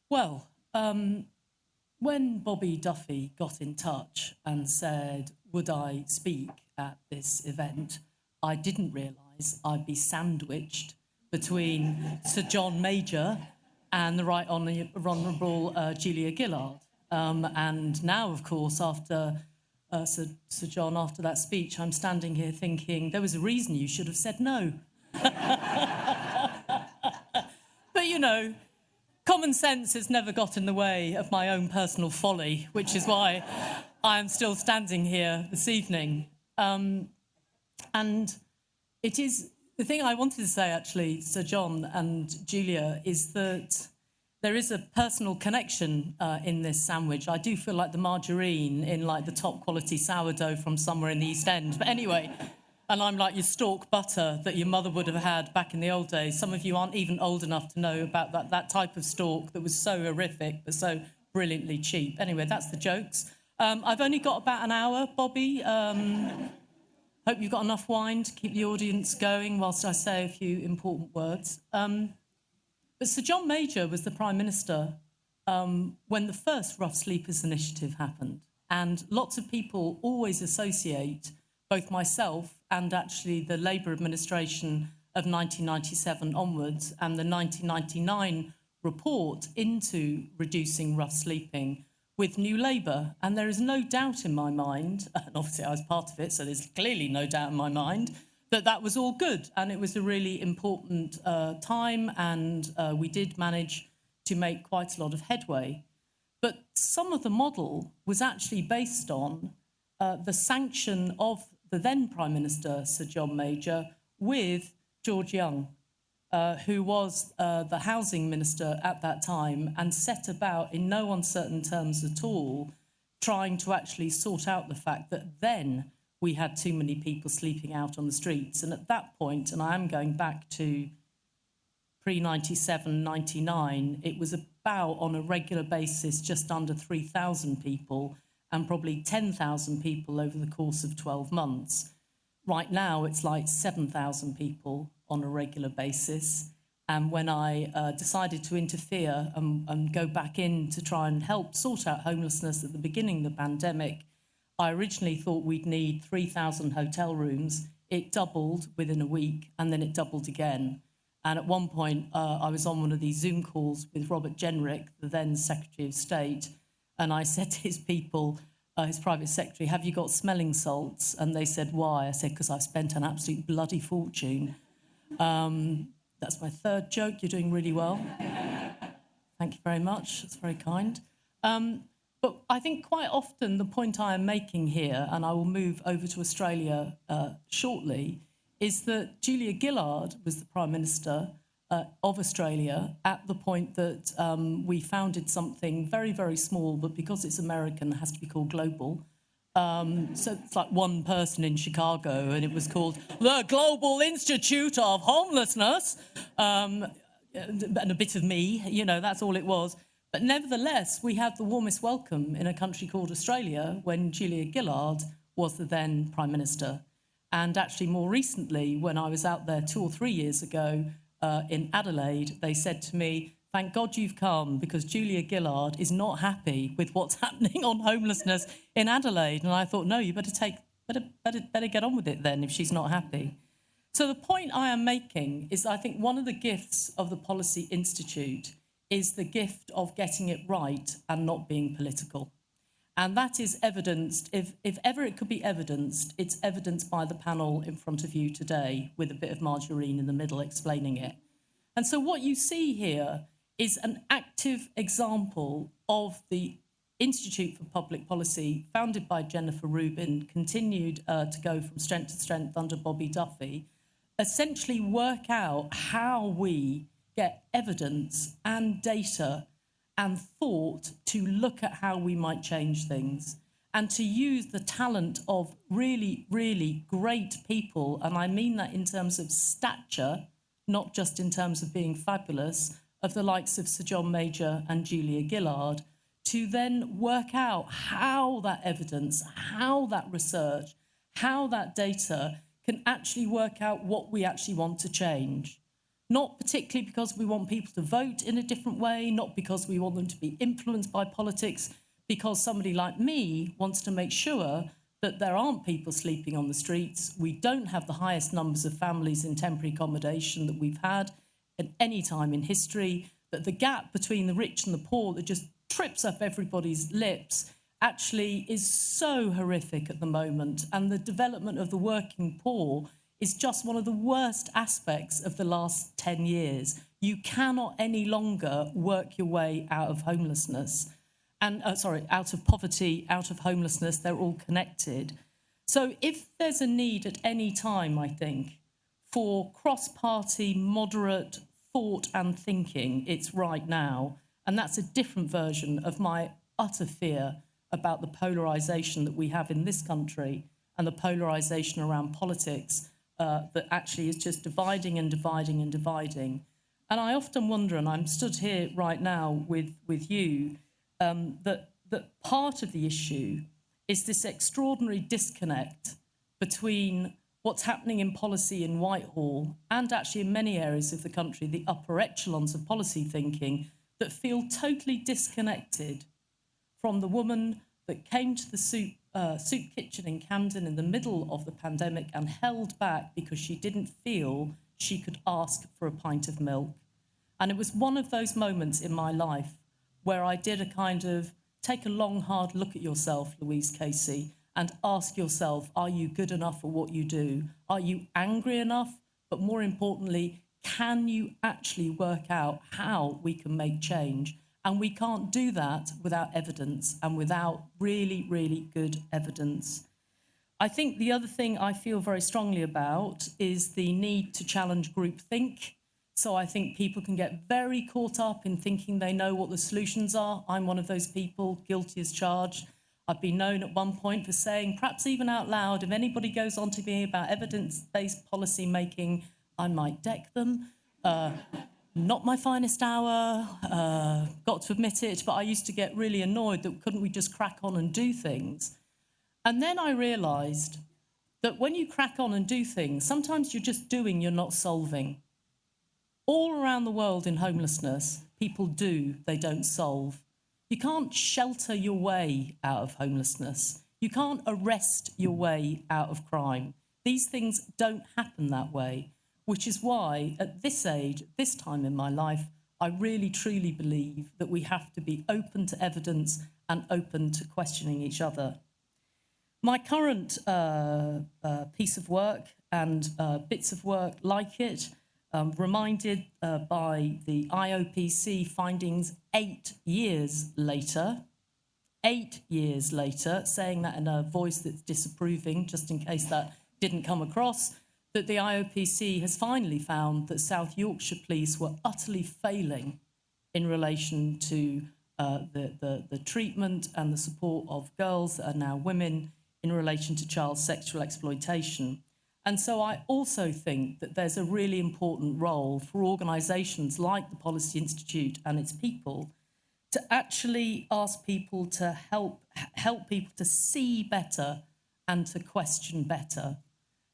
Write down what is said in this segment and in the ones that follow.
Well, when Bobby Duffy got in touch and said, would I speak at this event, I didn't realise I'd be sandwiched between Sir John Major and the Right Honourable Julia Gillard. And now, of course, after Sir John, after that speech, I'm standing here thinking there was a reason you should have said no. But, you know, common sense has never got in the way of my own personal folly, which is why I am still standing here this evening. And it is the thing I wanted to say, actually, Sir John and Julia, is that there is a personal connection in this sandwich. I do feel like the margarine in like the top quality sourdough from somewhere in the East End. But anyway, and I'm like your stalk butter that your mother would have had back in the old days. Some of you aren't even old enough to know about that type of stalk that was so horrific but so brilliantly cheap. Anyway, that's the jokes. I've only got about an hour, Bobby. Hope you've got enough wine to keep the audience going whilst I say a few important words. But Sir John Major was the Prime Minister when the first Rough Sleepers initiative happened. And lots of people always associate both myself and actually the Labour administration of 1997 onwards and the 1999 report into reducing rough sleeping with New Labour. And there is no doubt in my mind, and obviously I was part of it, so there's clearly no doubt in my mind, that that was all good. And it was a really important time, and we did manage to make quite a lot of headway. But some of the model was actually based on the sanction of the then Prime Minister, Sir John Major, with George Young, who was the housing minister at that time and set about, in no uncertain terms at all, trying to actually sort out the fact that then we had too many people sleeping out on the streets. And at that point, and I am going back to pre-97, 99, it was about, on a regular basis, just under 3,000 people and probably 10,000 people over the course of 12 months. Right now, it's like 7,000 people on a regular basis. And when I decided to interfere and go back in to try and help sort out homelessness at the beginning of the pandemic, I originally thought we'd need 3,000 hotel rooms. It doubled within a week, and then it doubled again. And at one point, I was on one of these Zoom calls with Robert Jenrick, the then Secretary of State, and I said to his people, his private secretary, have you got smelling salts? And they said, why? I said, because I've spent an absolute bloody fortune. That's my third joke. You're doing really well. Thank you very much. That's very kind. But I think quite often the point I am making here, and I will move over to Australia shortly, is that Julia Gillard was the Prime Minister of Australia at the point that we founded something very, very small, but because it's American, it has to be called global. So it's like one person in Chicago, and it was called the Global Institute of Homelessness, and a bit of me, you know, that's all it was. But nevertheless, we had the warmest welcome in a country called Australia when Julia Gillard was the then Prime Minister. And actually more recently, when I was out there 2 or 3 years ago in Adelaide, they said to me, thank God you've come, because Julia Gillard is not happy with what's happening on homelessness in Adelaide. And I thought, no, you better get on with it then if she's not happy. So the point I am making is I think one of the gifts of the Policy Institute is the gift of getting it right and not being political. And that is evidenced, if ever it could be evidenced, it's evidenced by the panel in front of you today with a bit of margarine in the middle explaining it. And so what you see here is an active example of the Institute for Public Policy, founded by Jennifer Rubin, continued to go from strength to strength under Bobby Duffy, essentially work out how we get evidence and data and thought to look at how we might change things and to use the talent of really, really great people. And I mean that in terms of stature, not just in terms of being fabulous, of the likes of Sir John Major and Julia Gillard, to then work out how that evidence, how that research, how that data can actually work out what we actually want to change. not particularly because we want people to vote in a different way, not because we want them to be influenced by politics, because somebody like me wants to make sure that there aren't people sleeping on the streets. We don't have the highest numbers of families in temporary accommodation that we've had at any time in history, that the gap between the rich and the poor that just trips up everybody's lips actually is so horrific at the moment. And the development of the working poor is just one of the worst aspects of the last 10 years. You cannot any longer work your way out of homelessness. And out of poverty, out of homelessness, they're all connected. So if there's a need at any time, I think, for cross-party, moderate thought and thinking, it's right now. And that's a different version of my utter fear about the polarisation that we have in this country and the polarisation around politics that actually is just dividing and dividing and dividing. And I often wonder, and I'm stood here right now with you, that part of the issue is this extraordinary disconnect between what's happening in policy in Whitehall and actually in many areas of the country, the upper echelons of policy thinking that feel totally disconnected from the woman that came to the soup kitchen in Camden in the middle of the pandemic and held back because she didn't feel she could ask for a pint of milk. And it was one of those moments in my life where I did a kind of take a long, hard look at yourself, Louise Casey, and ask yourself, are you good enough for what you do? Are you angry enough? But more importantly, can you actually work out how we can make change? And we can't do that without evidence and without really, really good evidence. I think the other thing I feel very strongly about is the need to challenge groupthink. So I think people can get very caught up in thinking they know what the solutions are. I'm one of those people, guilty as charged. I've been known at one point for saying, perhaps even out loud, if anybody goes on to me about evidence-based policy making, I might deck them. Not my finest hour, got to admit it, but I used to get really annoyed that couldn't we just crack on and do things? And then I realised that when you crack on and do things, sometimes you're just doing, you're not solving. All around the world in homelessness, people do, they don't solve. You can't shelter your way out of homelessness. You can't arrest your way out of crime. These things don't happen that way, which is why at this age, this time in my life, I really truly believe that we have to be open to evidence and open to questioning each other. My current piece of work and bits of work like it, reminded by the IOPC findings 8 years later, saying that in a voice that's disapproving, just in case that didn't come across, that the IOPC has finally found that South Yorkshire Police were utterly failing in relation to the treatment and the support of girls that are now women in relation to child sexual exploitation. And so I also think that there's a really important role for organisations like the Policy Institute and its people to actually ask people to help people to see better and to question better.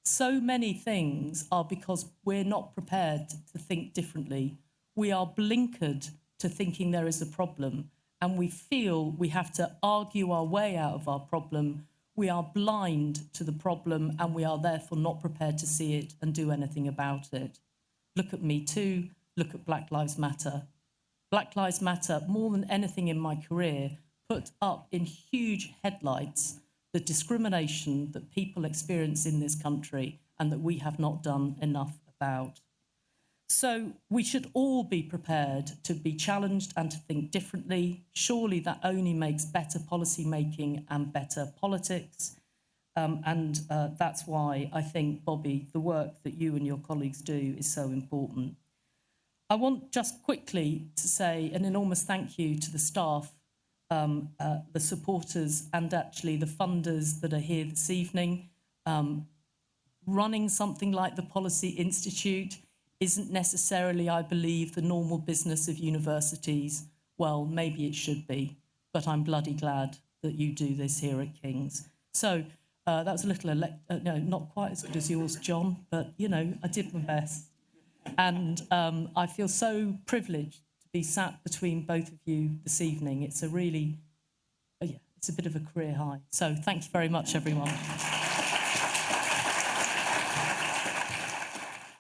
So many things are because we're not prepared to think differently. We are blinkered to thinking there is a problem, and we feel we have to argue our way out of our problem. We are blind to the problem, and we are therefore not prepared to see it and do anything about it. Look at Me Too, look at Black Lives Matter. Black Lives Matter, more than anything in my career, put up in huge headlights the discrimination that people experience in this country and that we have not done enough about. So we should all be prepared to be challenged and to think differently. Surely that only makes better policy making and better politics. That's why I think, Bobby, the work that you and your colleagues do is so important. I want just quickly to say an enormous thank you to the staff, the supporters and actually the funders that are here this evening. Running something like the Policy Institute isn't necessarily, I believe, the normal business of universities. Well, maybe it should be, but I'm bloody glad that you do this here at King's. So that was a little, no, not quite as good as yours, John, but, you know, I did my best. And I feel so privileged to be sat between both of you this evening. It's a really, it's a bit of a career high. So thank you very much, everyone.